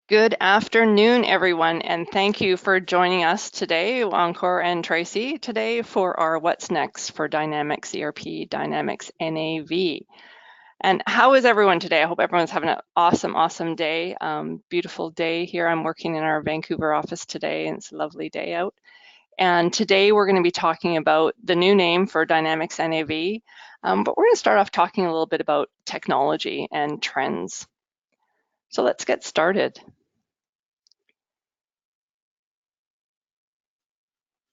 Good afternoon, everyone, and thank you for joining us today, Encore and Tracy, today for our What's Next for Dynamics ERP, Dynamics NAV. And how is everyone today? I hope everyone's having an awesome day. Beautiful day here. I'm working in our Vancouver office today, and it's a lovely day out. And today we're going to be talking about the new name for Dynamics NAV, but we're going to start off talking a little bit about technology and trends. So let's get started.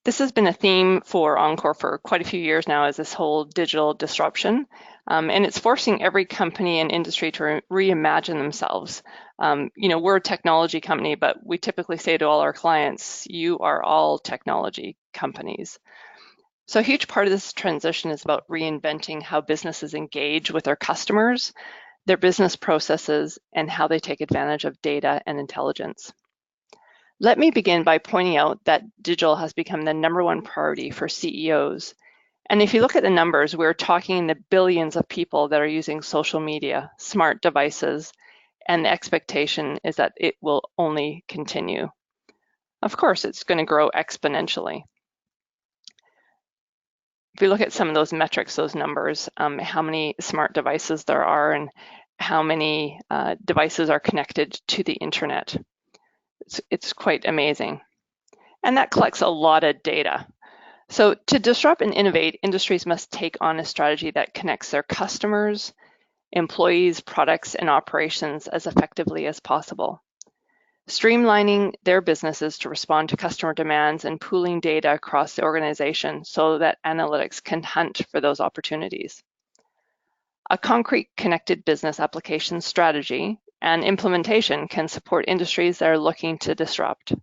This has been a theme for Encore for quite a few years now, is this whole digital disruption. And it's forcing every company and industry to reimagine themselves. We're a technology company, but we typically say to all our clients, you are all technology companies. So a huge part of this transition is about reinventing how businesses engage with their customers, their business processes, and how they take advantage of data and intelligence. Let me begin by pointing out that digital has become the #1 priority for CEOs. And if you look at the numbers, we're talking in the billions of people that are using social media, smart devices, and the expectation is that it will only continue. Of course, it's going to grow exponentially. If you look at some of those metrics, those numbers, how many smart devices there are and how many devices are connected to the internet, it's quite amazing. And that collects a lot of data. So to disrupt and innovate, industries must take on a strategy that connects their customers, employees, products, and operations as effectively as possible, streamlining their businesses to respond to customer demands and pooling data across the organization so that analytics can hunt for those opportunities. A concrete connected business application strategy and implementation can support industries that are looking to disrupt.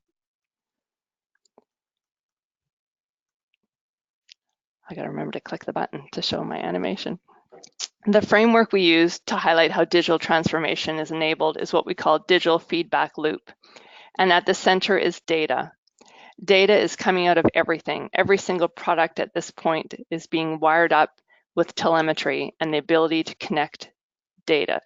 I got to remember to click the button to show my animation. The framework we use to highlight how digital transformation is enabled is what we call digital feedback loop. And at the center is data. Data is coming out of everything. Every single product at this point is being wired up with telemetry and the ability to collect data.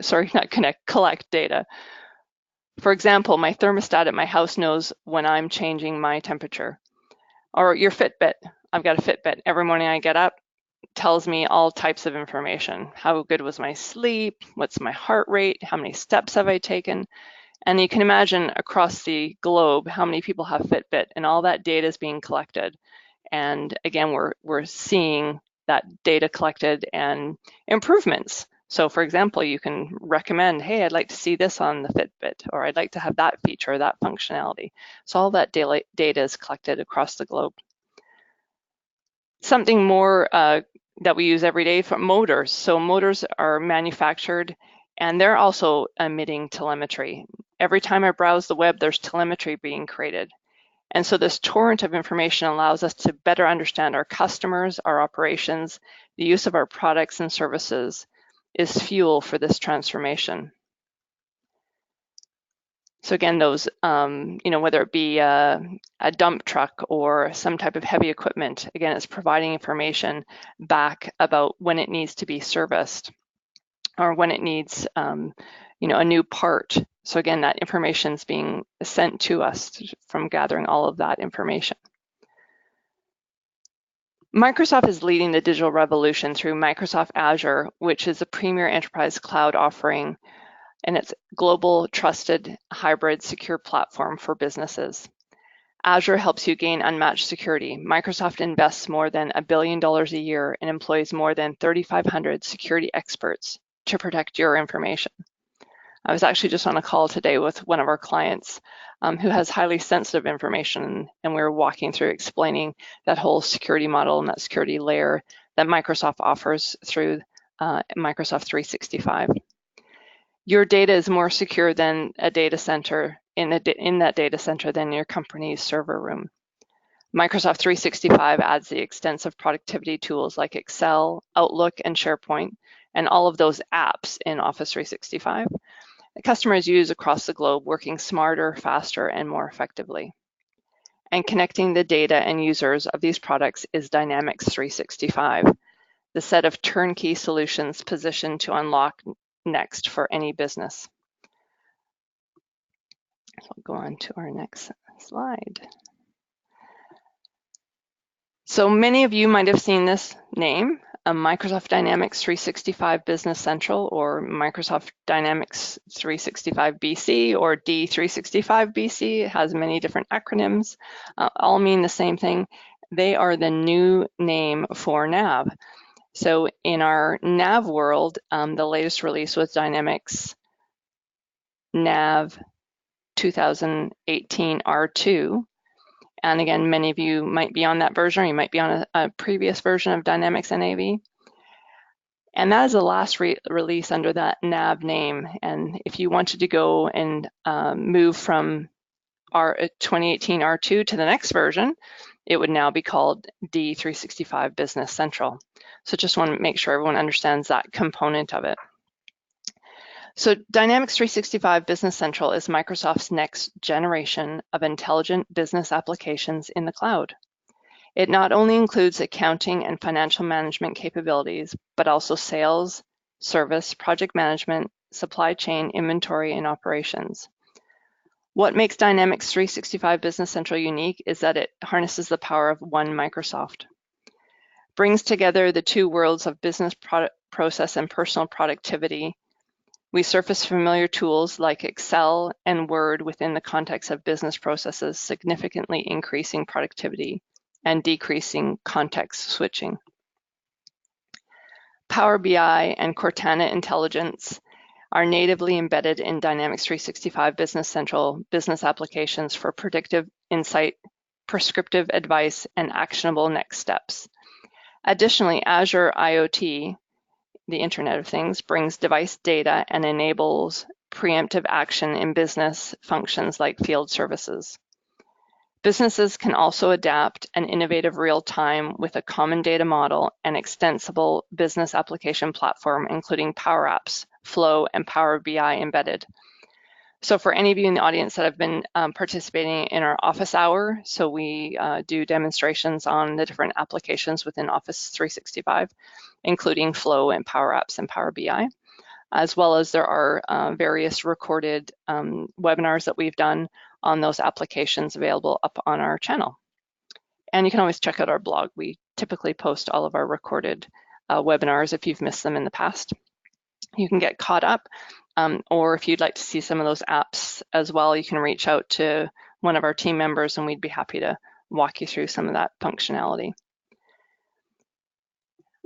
For example, my thermostat at my house knows when I'm changing my temperature. Or your Fitbit. I've got a Fitbit. Every morning I get up, tells me all types of information. How good was my sleep? What's my heart rate? How many steps have I taken? And you can imagine across the globe how many people have Fitbit, and all that data is being collected. And again, we're seeing that data collected and improvements. So for example, you can recommend, hey, I'd like to see this on the Fitbit, or I'd like to have that feature, or that functionality. So all that data is collected across the globe. Something more that we use every day for motors. So motors are manufactured and they're also emitting telemetry. Every time I browse the web, there's telemetry being created. And so this torrent of information allows us to better understand our customers, our operations. The use of our products and services is fuel for this transformation. So again, those, whether it be a dump truck or some type of heavy equipment, again, it's providing information back about when it needs to be serviced or when it needs, a new part. So again, that information is being sent to us from gathering all of that information. Microsoft is leading the digital revolution through Microsoft Azure, which is a premier enterprise cloud offering, and it's global, trusted, hybrid, secure platform for businesses. Azure helps you gain unmatched security. Microsoft invests more than $1 billion a year and employs more than 3,500 security experts to protect your information. I was actually just on a call today with one of our clients who has highly sensitive information, and we were walking through explaining that whole security model and that security layer that Microsoft offers through Microsoft 365. Your data is more secure than a data center in that data center than your company's server room. Microsoft 365 adds the extensive productivity tools like Excel, Outlook, and SharePoint, and all of those apps in Office 365 that customers use across the globe, working smarter, faster, and more effectively. And connecting the data and users of these products is Dynamics 365, the set of turnkey solutions positioned to unlock next for any business. So I'll go on to our next slide. So many of you might have seen this name, Microsoft Dynamics 365 Business Central, or Microsoft Dynamics 365 BC, or D365 BC. It has many different acronyms, all mean the same thing. They are the new name for NAV. So in our NAV world, the latest release was Dynamics NAV 2018 R2. And again, many of you might be on that version, or you might be on a previous version of Dynamics NAV. And that is the last release under that NAV name. And if you wanted to go and move from our 2018 R2 to the next version, it would now be called D365 Business Central. So just want to make sure everyone understands that component of it. So Dynamics 365 Business Central is Microsoft's next generation of intelligent business applications in the cloud. It not only includes accounting and financial management capabilities, but also sales, service, project management, supply chain, inventory, and operations. What makes Dynamics 365 Business Central unique is that it harnesses the power of one Microsoft, brings together the two worlds of business process and personal productivity. We surface familiar tools like Excel and Word within the context of business processes, significantly increasing productivity and decreasing context switching. Power BI and Cortana Intelligence are natively embedded in Dynamics 365 Business Central business applications for predictive insight, prescriptive advice, and actionable next steps. Additionally, Azure IoT, the Internet of Things, brings device data and enables preemptive action in business functions like field services. Businesses can also adapt an innovative real-time with a common data model and extensible business application platform, including Power Apps, Flow, and Power BI embedded. So for any of you in the audience that have been participating in our office hour, so we do demonstrations on the different applications within Office 365, including Flow and Power Apps and Power BI, as well as there are various recorded webinars that we've done on those applications available up on our channel. And you can always check out our blog. We typically post all of our recorded webinars if you've missed them in the past. You can get caught up, or if you'd like to see some of those apps as well, you can reach out to one of our team members and we'd be happy to walk you through some of that functionality.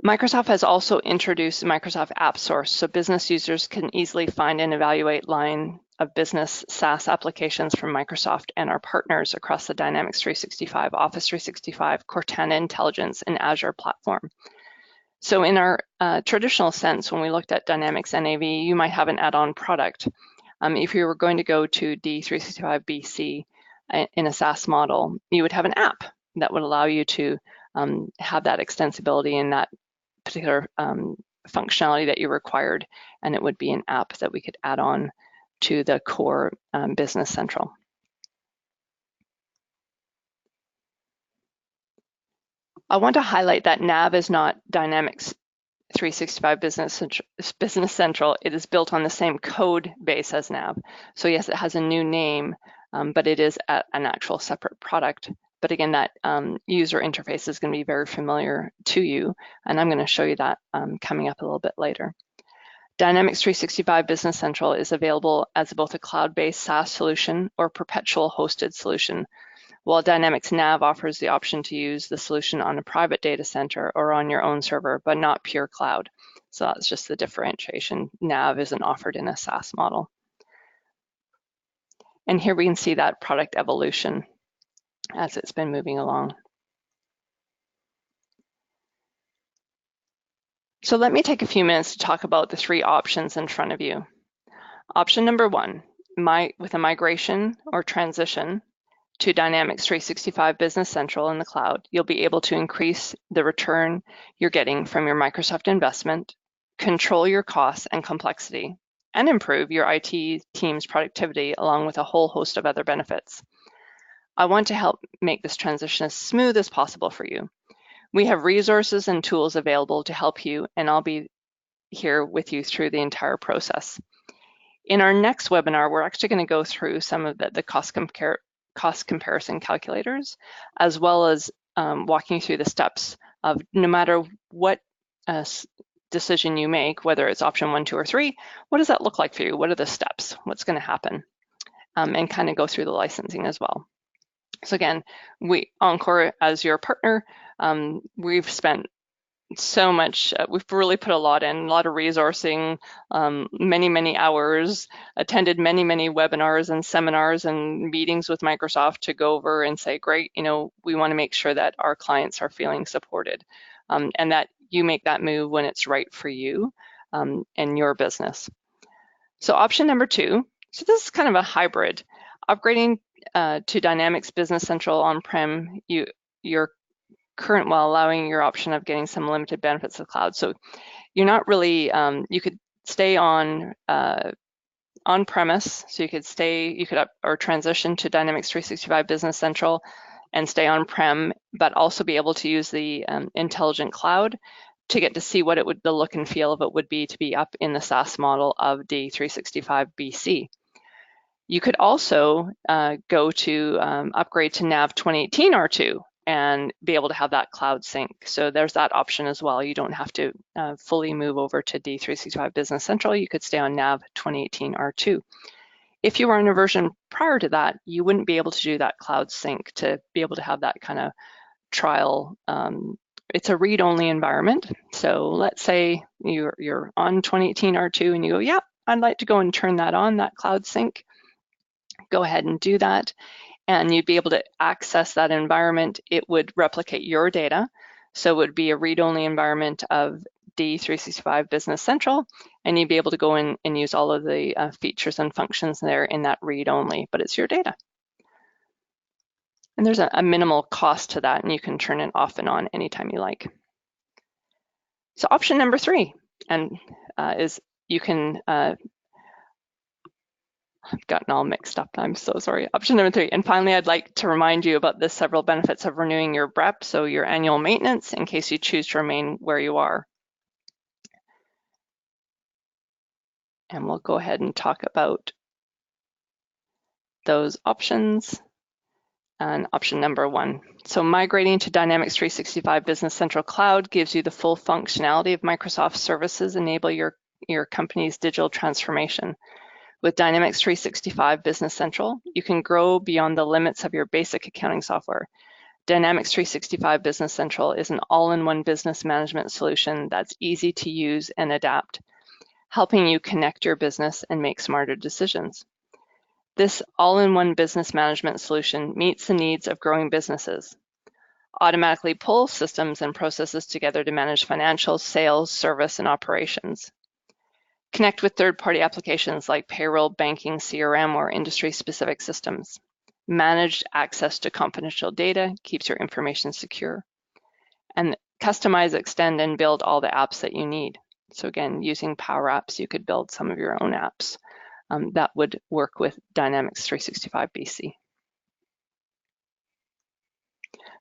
Microsoft has also introduced Microsoft App Source, so business users can easily find and evaluate line of business SaaS applications from Microsoft and our partners across the Dynamics 365, Office 365, Cortana Intelligence, and Azure platform. So in our traditional sense, when we looked at Dynamics NAV, you might have an add-on product. If you were going to go to D365 BC in a SaaS model, you would have an app that would allow you to have that extensibility in that particular functionality that you required, and it would be an app that we could add on to the core Business Central. I want to highlight that NAV is not Dynamics 365 Business Central. It is built on the same code base as NAV. So yes, it has a new name, but it is an actual separate product. But again, that user interface is going to be very familiar to you, and I'm going to show you that coming up a little bit later. Dynamics 365 Business Central is available as both a cloud-based SaaS solution or perpetual hosted solution, while Dynamics NAV offers the option to use the solution on a private data center or on your own server, but not pure cloud. So that's just the differentiation. NAV isn't offered in a SaaS model. And here we can see that product evolution as it's been moving along. So let me take a few minutes to talk about the three options in front of you. Option number one, with a migration or transition to Dynamics 365 Business Central in the cloud, you'll be able to increase the return you're getting from your Microsoft investment, control your costs and complexity, and improve your IT team's productivity along with a whole host of other benefits. I want to help make this transition as smooth as possible for you. We have resources and tools available to help you, and I'll be here with you through the entire process. In our next webinar, we're actually going to go through some of the cost comparison calculators, as well as walking through the steps of no matter what decision you make, whether it's option 1, 2, or 3, what does that look like for you? What are the steps? What's going to happen? And kind of go through the licensing as well. So again, Encore, as your partner, we've spent so much, we've really put a lot in, a lot of resourcing, many hours, attended many webinars and seminars and meetings with Microsoft to go over and say, great, we want to make sure that our clients are feeling supported, and that you make that move when it's right for you and your business. So option number 2, so this is kind of a hybrid, upgrading to Dynamics Business Central on-prem, your current while allowing your option of getting some limited benefits of cloud. So you're not really, you could stay on premise, so you could or transition to Dynamics 365 Business Central and stay on-prem, but also be able to use the intelligent cloud to get to see what the look and feel of it would be to be up in the SaaS model of D365 BC. You could also go to upgrade to NAV 2018 R2 and be able to have that cloud sync. So there's that option as well. You don't have to fully move over to D365 Business Central. You could stay on NAV 2018 R2. If you were on a version prior to that, you wouldn't be able to do that cloud sync to be able to have that kind of trial. It's a read-only environment. So let's say you're on 2018 R2 and you go, yeah, I'd like to go and turn that on, that cloud sync. Go ahead and do that, and you'd be able to access that environment. It would replicate your data, so it would be a read-only environment of D365 Business Central, and you'd be able to go in and use all of the features and functions there in that read-only, but it's your data. And there's a minimal cost to that, and you can turn it off and on anytime you like. So option number 3 is you can I've gotten all mixed up. I'm so sorry. Option number 3. And finally, I'd like to remind you about the several benefits of renewing your BREP, so your annual maintenance, in case you choose to remain where you are. And we'll go ahead and talk about those options. And option number 1. So migrating to Dynamics 365 Business Central Cloud gives you the full functionality of Microsoft services, enable your company's digital transformation. With Dynamics 365 Business Central, you can grow beyond the limits of your basic accounting software. Dynamics 365 Business Central is an all-in-one business management solution that's easy to use and adapt, helping you connect your business and make smarter decisions. This all-in-one business management solution meets the needs of growing businesses. Automatically pulls systems and processes together to manage financials, sales, service, and operations. Connect with third-party applications like payroll, banking, CRM, or industry-specific systems. Managed access to confidential data keeps your information secure. And customize, extend, and build all the apps that you need. So again, using Power Apps, you could build some of your own apps that would work with Dynamics 365 BC.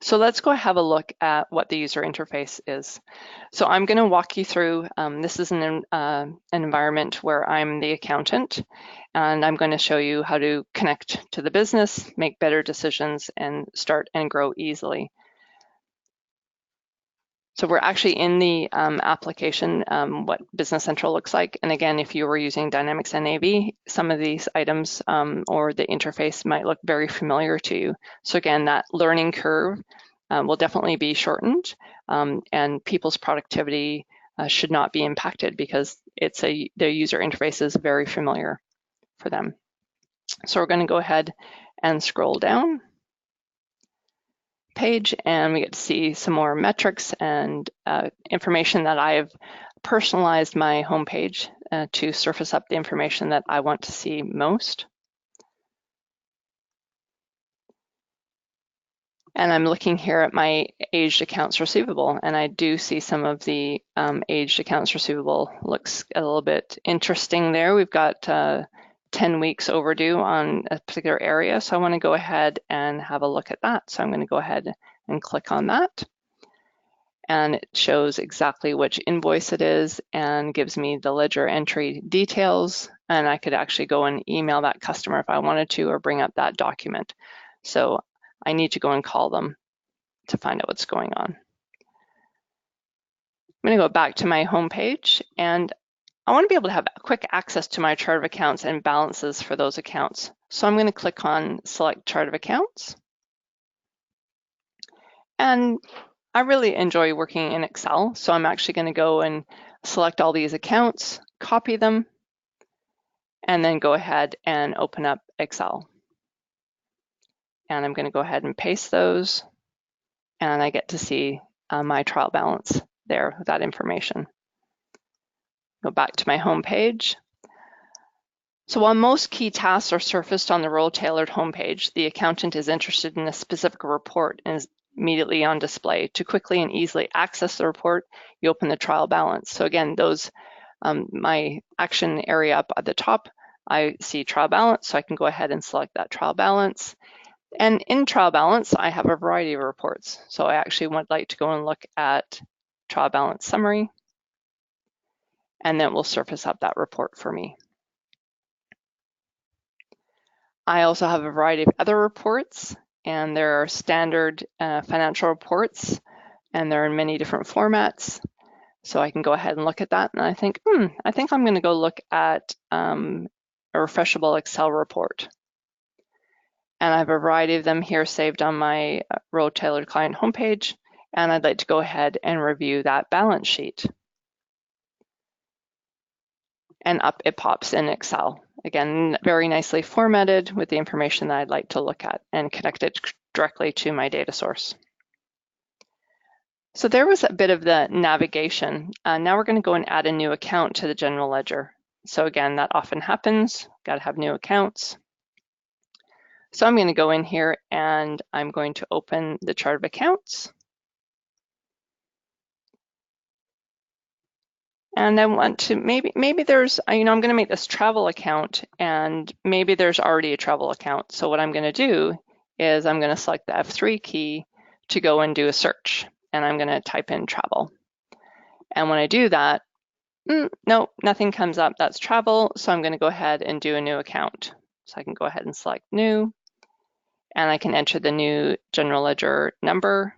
So let's go have a look at what the user interface is. So I'm going to walk you through, this is an environment where I'm the accountant, and I'm going to show you how to connect to the business, make better decisions, and start and grow easily. So we're actually in the application, what Business Central looks like. And again, if you were using Dynamics NAV, some of these items or the interface might look very familiar to you. So again, that learning curve will definitely be shortened, and people's productivity should not be impacted because the user interface is very familiar for them. So we're going to go ahead and scroll down page, and we get to see some more metrics and information that I've personalized my homepage to surface up the information that I want to see most. And I'm looking here at my aged accounts receivable, and I do see some of the aged accounts receivable looks a little bit interesting there. We've got 10 weeks overdue on a particular area, so I want to go ahead and have a look at that. So I'm going to go ahead and click on that. and it shows exactly which invoice it is and gives me the ledger entry details, and I could actually go and email that customer if I wanted to, or bring up that document. So I need to go and call them to find out what's going on. I'm going to go back to my home page, and I want to be able to have quick access to my chart of accounts and balances for those accounts. So I'm going to click on Select Chart of Accounts. And I really enjoy working in Excel, so I'm actually going to go and select all these accounts, copy them, and then go ahead and open up Excel. And I'm going to go ahead and paste those, and I get to see my trial balance there with that information. Go back to my home page. So while most key tasks are surfaced on the role-tailored homepage, the accountant is interested in a specific report and is immediately on display. To quickly and easily access the report, you open the trial balance. So again, those my action area up at the top, I see trial balance, so I can go ahead and select that trial balance. And in trial balance, I have a variety of reports. So I actually would like to go and look at trial balance summary, and then it will surface up that report for me. I also have a variety of other reports, and there are standard financial reports, and they're in many different formats. So I can go ahead and look at that, and I think I'm going to go look at a refreshable Excel report. And I have a variety of them here saved on my role-tailored client homepage, and I'd like to go ahead and review that balance sheet. And up it pops in Excel. Again, very nicely formatted with the information that I'd like to look at and connect it directly to my data source. So there was a bit of the navigation. Now we're going to go and add a new account to the general ledger. So again, that often happens. Got to have new accounts. So I'm going to go in here and I'm going to open the chart of accounts. And I want to, maybe there's, I'm going to make this travel account, and maybe there's already a travel account. So what I'm going to do is I'm going to select the F3 key to go and do a search, and I'm going to type in travel. And when I do that, no, nothing comes up. That's travel. So I'm going to go ahead and do a new account. So I can go ahead and select new, and I can enter the new general ledger number,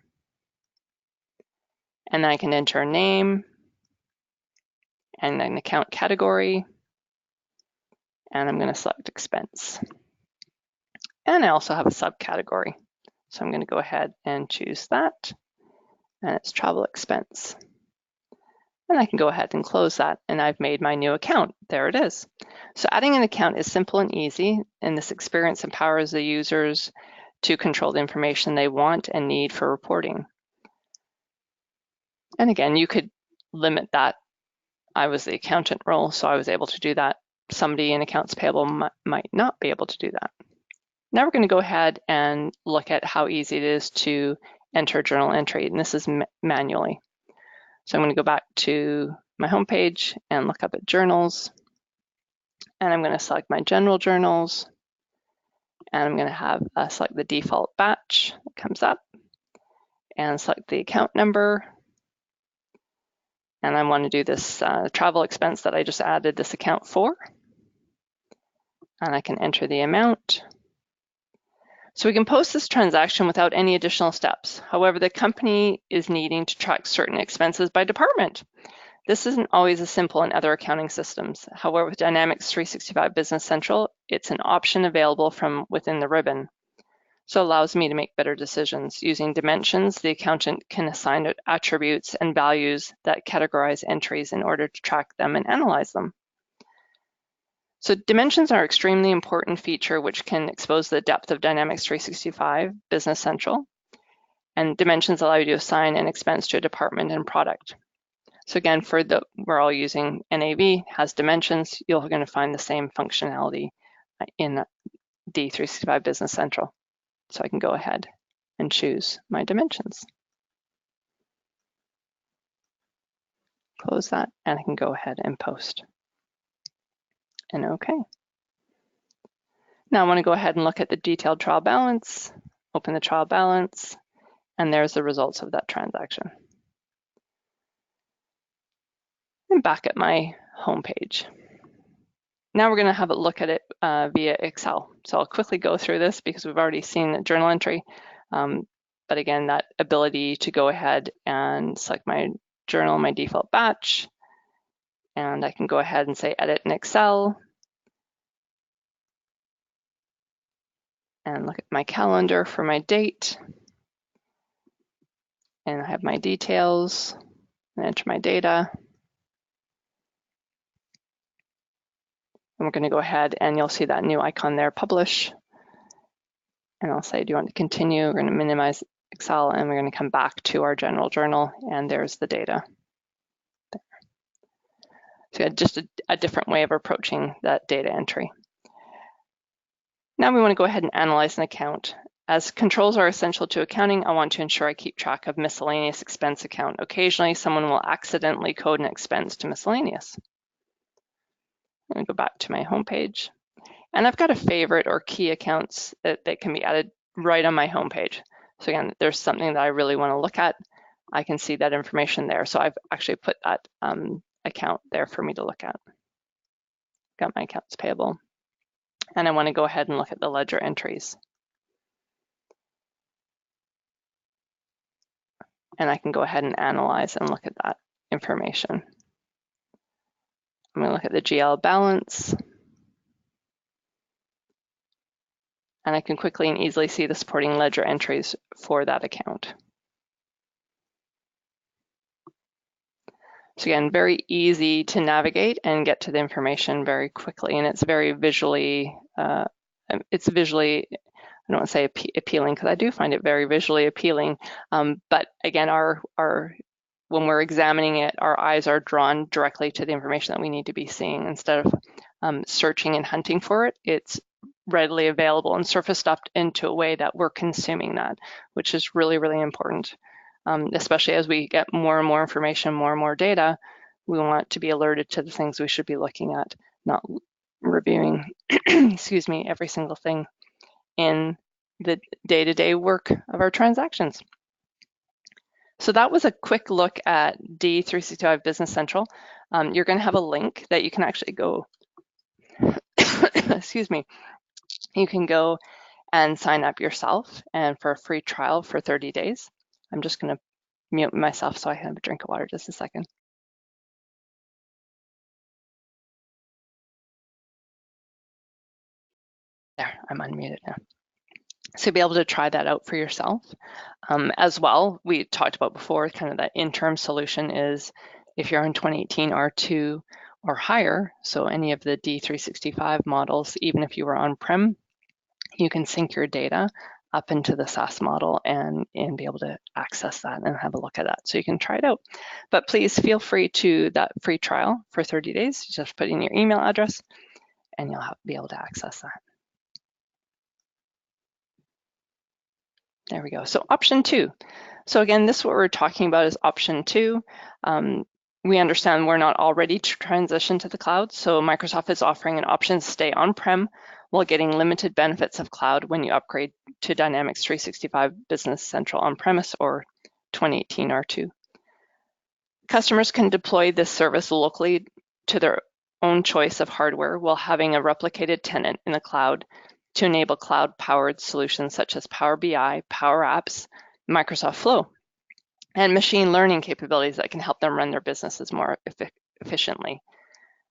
and then I can enter a name and an account category, and I'm going to select expense. And I also have a subcategory. So I'm going to go ahead and choose that, and it's travel expense. And I can go ahead and close that, and I've made my new account. There it is. So adding an account is simple and easy, and this experience empowers the users to control the information they want and need for reporting. And again, you could limit that. I was the accountant role, so I was able to do that. Somebody in accounts payable might not be able to do that. Now we're going to go ahead and look at how easy it is to enter journal entry, and this is manually. So I'm going to go back to my homepage and look up at journals, and I'm going to select my general journals, and I'm going to have select the default batch that comes up, and select the account number. And I want to do this travel expense that I just added this account for. And I can enter the amount. So we can post this transaction without any additional steps. However, the company is needing to track certain expenses by department. This isn't always as simple in other accounting systems. However, with Dynamics 365 Business Central, it's an option available from within the ribbon. So it allows me to make better decisions. Using dimensions, the accountant can assign attributes and values that categorize entries in order to track them and analyze them. So dimensions are an extremely important feature which can expose the depth of Dynamics 365 Business Central. And dimensions allow you to assign an expense to a department and product. So again, we're all using NAV, has dimensions. You're going to find the same functionality in D365 Business Central. So I can go ahead and choose my dimensions. Close that, and I can go ahead and post. And OK. Now I want to go ahead and look at the detailed trial balance, open the trial balance, and there's the results of that transaction. and back at my home page. Now we're going to have a look at it via Excel. So I'll quickly go through this because we've already seen the journal entry. But again, that ability to go ahead and select my journal, my default batch, and I can go ahead and say edit in Excel and look at my calendar for my date. And I have my details and enter my data. And we're going to go ahead and you'll see that new icon there, publish. And I'll say, do you want to continue? We're going to minimize Excel and we're going to come back to our general journal and there's the data. There. So just a different way of approaching that data entry. Now we want to go ahead and analyze an account. As controls are essential to accounting, I want to ensure I keep track of miscellaneous expense account. Occasionally, someone will accidentally code an expense to miscellaneous. I'm going to go back to my home page. And I've got a favorite or key accounts that can be added right on my home page. So again, there's something that I really want to look at. I can see that information there. So I've actually put that account there for me to look at. Got my accounts payable. And I want to go ahead and look at the ledger entries. And I can go ahead and analyze and look at that information. I'm going to look at the GL balance. And I can quickly and easily see the supporting ledger entries for that account. So again, very easy to navigate and get to the information very quickly. And it's very visually, I don't want to say appealing because I do find it very visually appealing. But again, when we're examining it, our eyes are drawn directly to the information that we need to be seeing. Instead of searching and hunting for it, it's readily available and surfaced up into a way that we're consuming that, which is really, really important. Especially as we get more and more information, more and more data, we want to be alerted to the things we should be looking at, not reviewing, excuse me, every single thing in the day-to-day work of our transactions. So that was a quick look at D365 Business Central. You're going to have a link that you can actually go, excuse me, you can go and sign up yourself and for a free trial for 30 days. I'm just going to mute myself so I can have a drink of water just a second. There, I'm unmuted now. So you'll be able to try that out for yourself. As well, we talked about before, kind of that interim solution is if you're on 2018 R2 or higher, so any of the D365 models, even if you were on-prem, you can sync your data up into the SaaS model and be able to access that and have a look at that. So you can try it out. But please feel free to that free trial for 30 days. Just put in your email address and you'll be able to access that. There we go. So option 2. So again, this is what we're talking about is option 2. We understand we're not all ready to transition to the cloud. So Microsoft is offering an option to stay on-prem while getting limited benefits of cloud when you upgrade to Dynamics 365 Business Central on-premise or 2018 R2. Customers can deploy this service locally to their own choice of hardware while having a replicated tenant in the cloud to enable cloud-powered solutions such as Power BI, Power Apps, Microsoft Flow, and machine learning capabilities that can help them run their businesses more efficiently.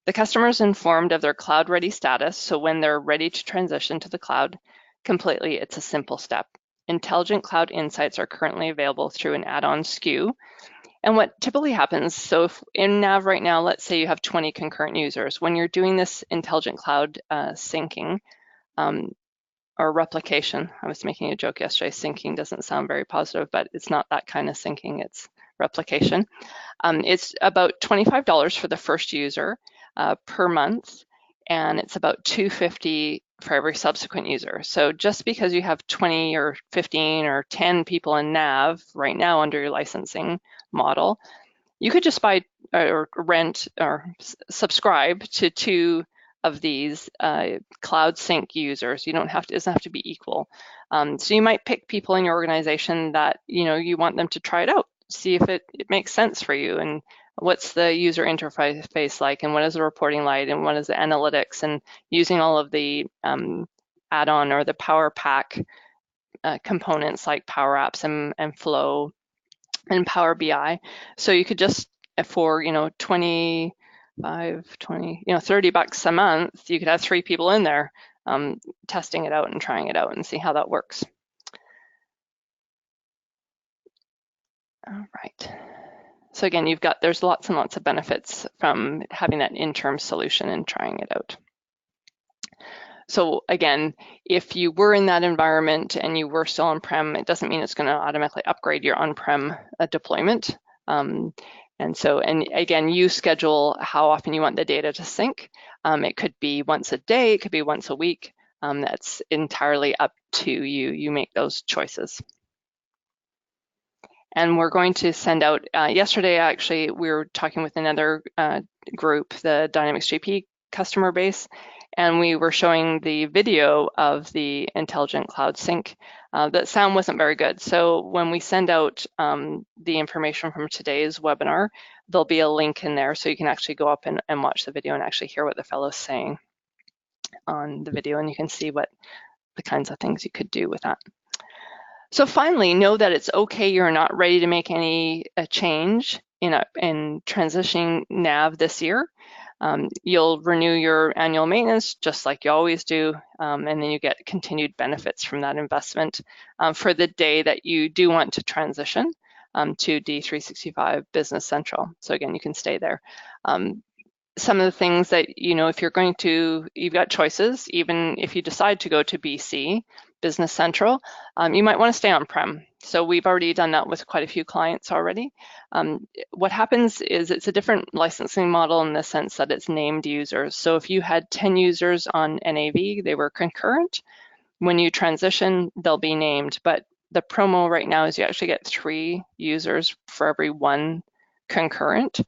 The customer is informed of their cloud-ready status, so when they're ready to transition to the cloud completely, it's a simple step. Intelligent Cloud Insights are currently available through an add-on SKU. And what typically happens, so if in NAV right now, let's say you have 20 concurrent users. When you're doing this Intelligent Cloud syncing, or replication. I was making a joke yesterday, syncing doesn't sound very positive, but it's not that kind of syncing, it's replication. It's about $25 for the first user per month, and it's about $250 for every subsequent user. So just because you have 20 or 15 or 10 people in NAV right now under your licensing model, you could just buy or rent or subscribe to 2 of these cloud sync users. You don't have to, it doesn't have to be equal. So you might pick people in your organization that you want them to try it out, see if it makes sense for you, and what's the user interface like, and what is the reporting like, and what is the analytics, and using all of the add-on or the Power Pack components like Power Apps and Flow and Power BI. So you could just, for 20, $30 a month, you could have 3 people in there testing it out and trying it out and see how that works. All right. So again, there's lots and lots of benefits from having that interim solution and trying it out. So again, if you were in that environment and you were still on-prem, it doesn't mean it's going to automatically upgrade your on-prem deployment. And again, you schedule how often you want the data to sync. It could be once a day, it could be once a week. That's entirely up to you. You make those choices. And we're going to send out, yesterday actually, we were talking with another group, the Dynamics GP customer base, and we were showing the video of the Intelligent Cloud Sync. That sound wasn't very good. So when we send out the information from today's webinar, there'll be a link in there so you can actually go up and watch the video and actually hear what the fellow's saying on the video, and you can see what the kinds of things you could do with that. So finally, know that it's okay you're not ready to make any change in transitioning NAV this year. You'll renew your annual maintenance just like you always do, and then you get continued benefits from that investment for the day that you do want to transition to D365 Business Central. So again, you can stay there. Some of the things that, if you've got choices, even if you decide to go to BC, Business Central, you might want to stay on-prem. So we've already done that with quite a few clients already. What happens is it's a different licensing model in the sense that it's named users. So if you had 10 users on NAV, they were concurrent. When you transition, they'll be named. But the promo right now is you actually get 3 users for every 1 concurrent.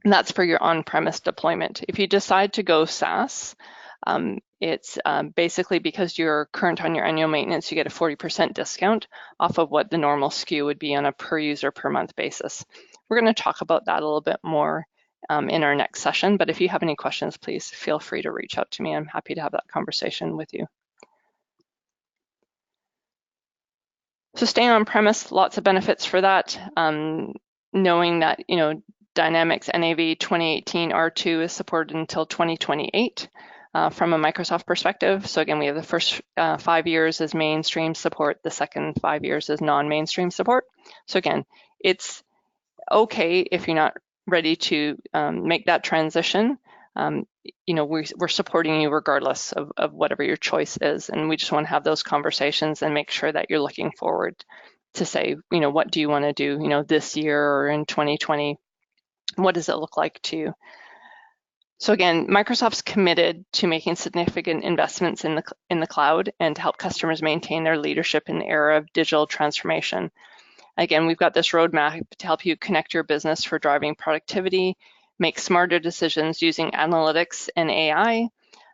And that's for your on-premise deployment. If you decide to go SaaS, it's basically because you're current on your annual maintenance, you get a 40% discount off of what the normal SKU would be on a per user per month basis. We're going to talk about that a little bit more in our next session, but if you have any questions, please feel free to reach out to me. I'm happy to have that conversation with you. So staying on premise, lots of benefits for that. Knowing that, Dynamics NAV 2018 R2 is supported until 2028 from a Microsoft perspective. So again, we have the first 5 years as mainstream support, the second 5 years as non-mainstream support. So again, it's okay if you're not ready to make that transition. We're supporting you regardless of whatever your choice is. And we just want to have those conversations and make sure that you're looking forward to say, what do you want to do, this year or in 2020? What does it look like to you? So again, Microsoft's committed to making significant investments in the cloud and to help customers maintain their leadership in the era of digital transformation. Again, we've got this roadmap to help you connect your business for driving productivity, make smarter decisions using analytics and AI,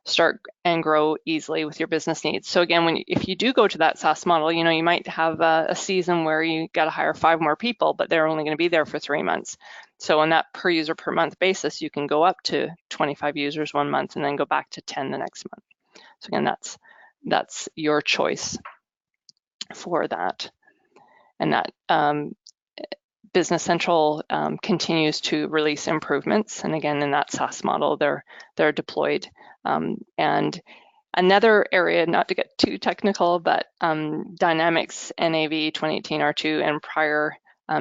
start and grow easily with your business needs. So again, if you do go to that SaaS model, you might have a season where you got to hire 5 more people, but they're only going to be there for 3 months. So on that per user per month basis, you can go up to 25 users 1 month and then go back to 10 the next month. So again, that's your choice for that. And that Business Central continues to release improvements. And again, in that SaaS model, they're deployed. And another area, not to get too technical, but Dynamics NAV 2018 R2 and prior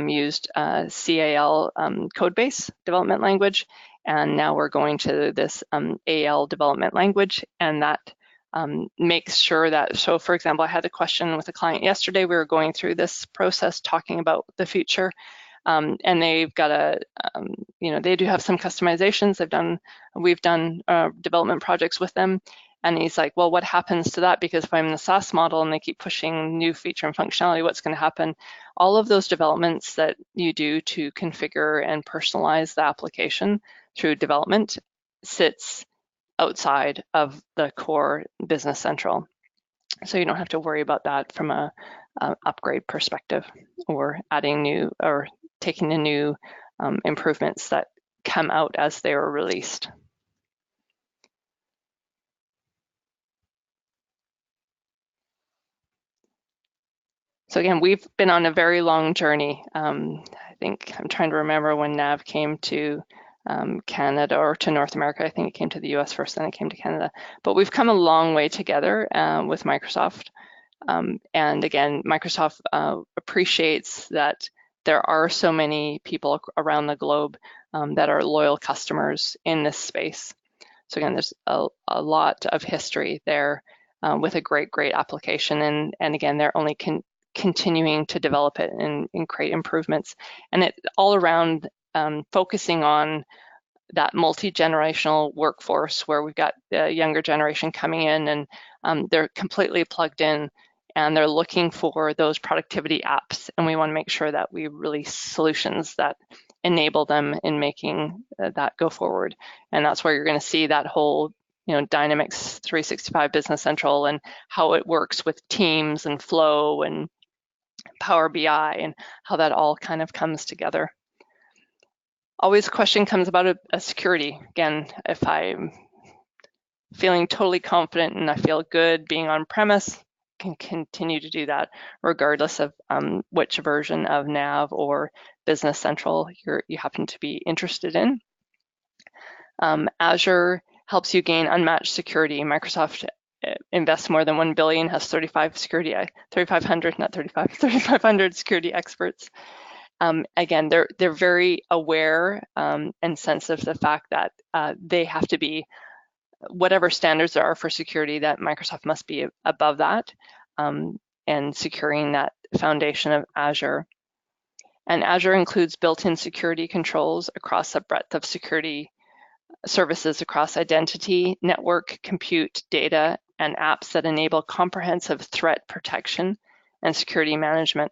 used CAL code base development language. And now we're going to this AL development language, and that makes sure that, so for example, I had a question with a client yesterday. We were going through this process talking about the future, and they've got they do have some customizations. We've done development projects with them, and he's like, well, what happens to that? Because if I'm in the SaaS model and they keep pushing new feature and functionality, what's going to happen? All of those developments that you do to configure and personalize the application through development sits outside of the core Business Central. So you don't have to worry about that from a upgrade perspective or adding new or taking a new improvements that come out as they are released. So again, we've been on a very long journey. I think I'm trying to remember when NAV came to Canada or to North America. I think it came to the US first, then it came to Canada. But we've come a long way together with Microsoft. And again, Microsoft appreciates that there are so many people around the globe that are loyal customers in this space. So again, there's a lot of history there with a great application. And again, they're only continuing to develop it and create improvements. And it all around focusing on that multi-generational workforce where we've got the younger generation coming in and they're completely plugged in and they're looking for those productivity apps. And we want to make sure that we release solutions that enable them in making that go forward. And that's where you're going to see that whole Dynamics 365 Business Central and how it works with Teams and Flow and Power BI and how that all kind of comes together. Always a question comes about a security. Again, if I'm feeling totally confident and I feel good being on premise, can continue to do that regardless of which version of NAV or Business Central you happen to be interested in. Azure helps you gain unmatched security. Microsoft invests more than $1 billion, has 3,500 security experts. Again, they're very aware and sensitive to the fact that they have to be, whatever standards there are for security, that Microsoft must be above that and securing that foundation of Azure. And Azure includes built-in security controls across a breadth of security services across identity, network, compute, data, and apps that enable comprehensive threat protection and security management.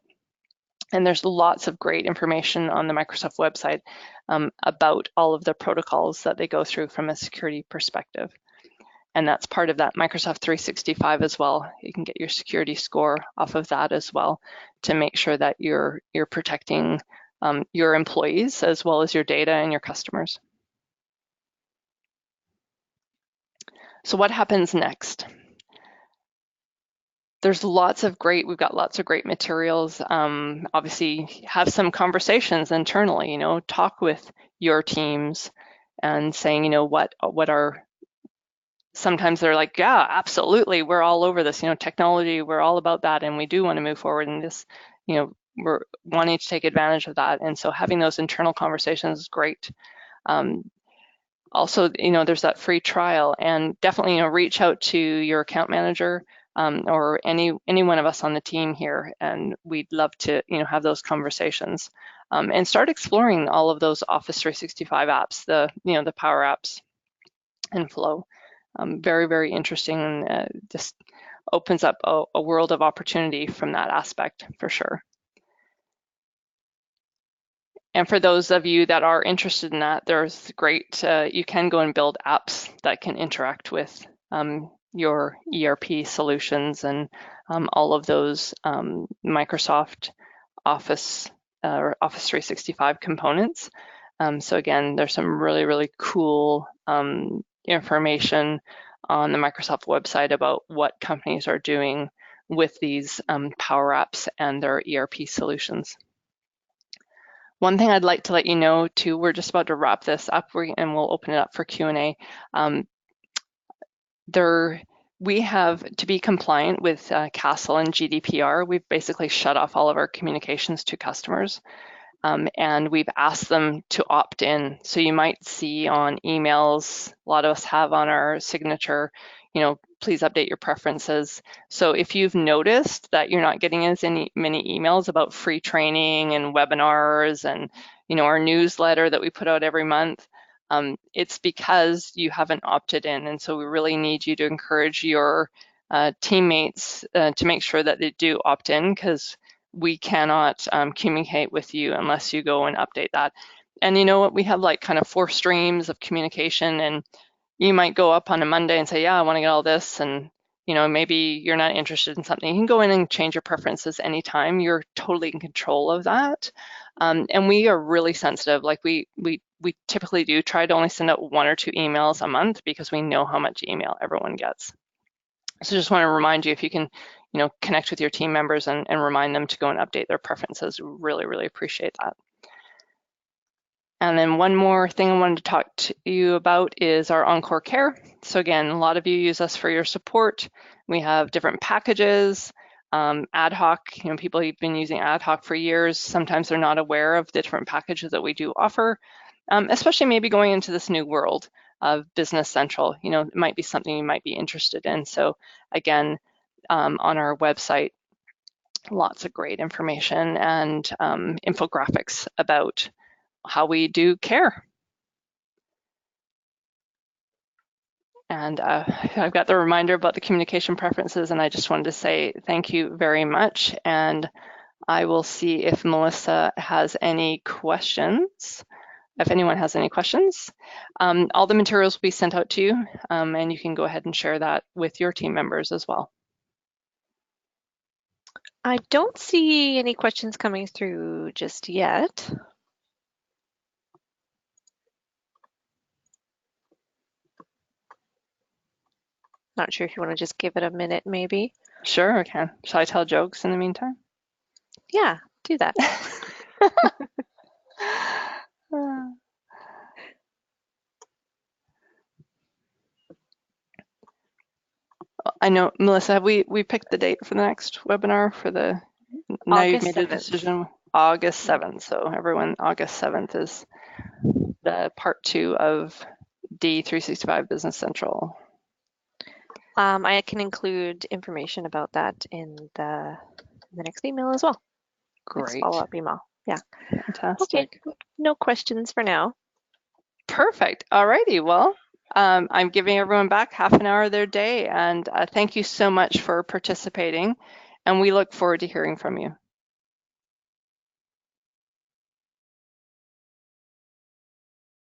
And there's lots of great information on the Microsoft website about all of the protocols that they go through from a security perspective. And that's part of that Microsoft 365 as well. You can get your security score off of that as well to make sure that you're protecting your employees as well as your data and your customers. So what happens next? We've got lots of great materials. Obviously, have some conversations internally, talk with your teams and saying, what are, sometimes they're like, yeah, absolutely, we're all over this, technology, we're all about that, and we do want to move forward in this, we're wanting to take advantage of that. And so having those internal conversations is great. Also, there's that free trial, and definitely, reach out to your account manager or any one of us on the team here, and we'd love to, have those conversations and start exploring all of those Office 365 apps, the Power Apps and Flow. Very, very interesting. Just opens up a world of opportunity from that aspect for sure. And for those of you that are interested in that, there's great, you can go and build apps that can interact with your ERP solutions and all of those Microsoft Office or Office 365 components. So again, there's some really, really cool information on the Microsoft website about what companies are doing with these Power Apps and their ERP solutions. One thing I'd like to let you know too, we're just about to wrap this up and we'll open it up for Q&A. We have, to be compliant with CASL and GDPR, we've basically shut off all of our communications to customers. And we've asked them to opt in. So you might see on emails, a lot of us have on our signature, please update your preferences. So if you've noticed that you're not getting as many emails about free training and webinars and our newsletter that we put out every month, it's because you haven't opted in. And so we really need you to encourage your teammates to make sure that they do opt in, because we cannot communicate with you unless you go and update that. And you know what, we have like kind of 4 streams of communication, and you might go up on a Monday and say, yeah, I want to get all this, and maybe you're not interested in something. You can go in and change your preferences anytime. You're totally in control of that. And we are really sensitive. Like we typically do try to only send out 1 or 2 emails a month because we know how much email everyone gets. So just want to remind you, if you can, connect with your team members and remind them to go and update their preferences. Really, really appreciate that. And then one more thing I wanted to talk to you about is our encorecare. So again, a lot of you use us for your support. We have different packages, ad hoc, people who've been using ad hoc for years, sometimes they're not aware of the different packages that we do offer, especially maybe going into this new world of Business Central. It might be something you might be interested in. So again, on our website, lots of great information and infographics about how we do care. And I've got the reminder about the communication preferences, and I just wanted to say thank you very much. And I will see if Melissa has any questions. If anyone has any questions, all the materials will be sent out to you, and you can go ahead and share that with your team members as well. I don't see any questions coming through just yet. Not sure if you want to just give it a minute, maybe. Sure, I can. Shall I tell jokes in the meantime? Yeah, do that. I know, Melissa, have we picked the date for the next webinar for the, now you've August made a 7th. decision, August 7th. So everyone, August 7th is the part 2 of D365 Business Central. I can include information about that in the next email as well. Great. Next follow-up email. Yeah. Fantastic. Okay. No questions for now. Perfect. All righty. Well, I'm giving everyone back half an hour of their day, and thank you so much for participating, and we look forward to hearing from you.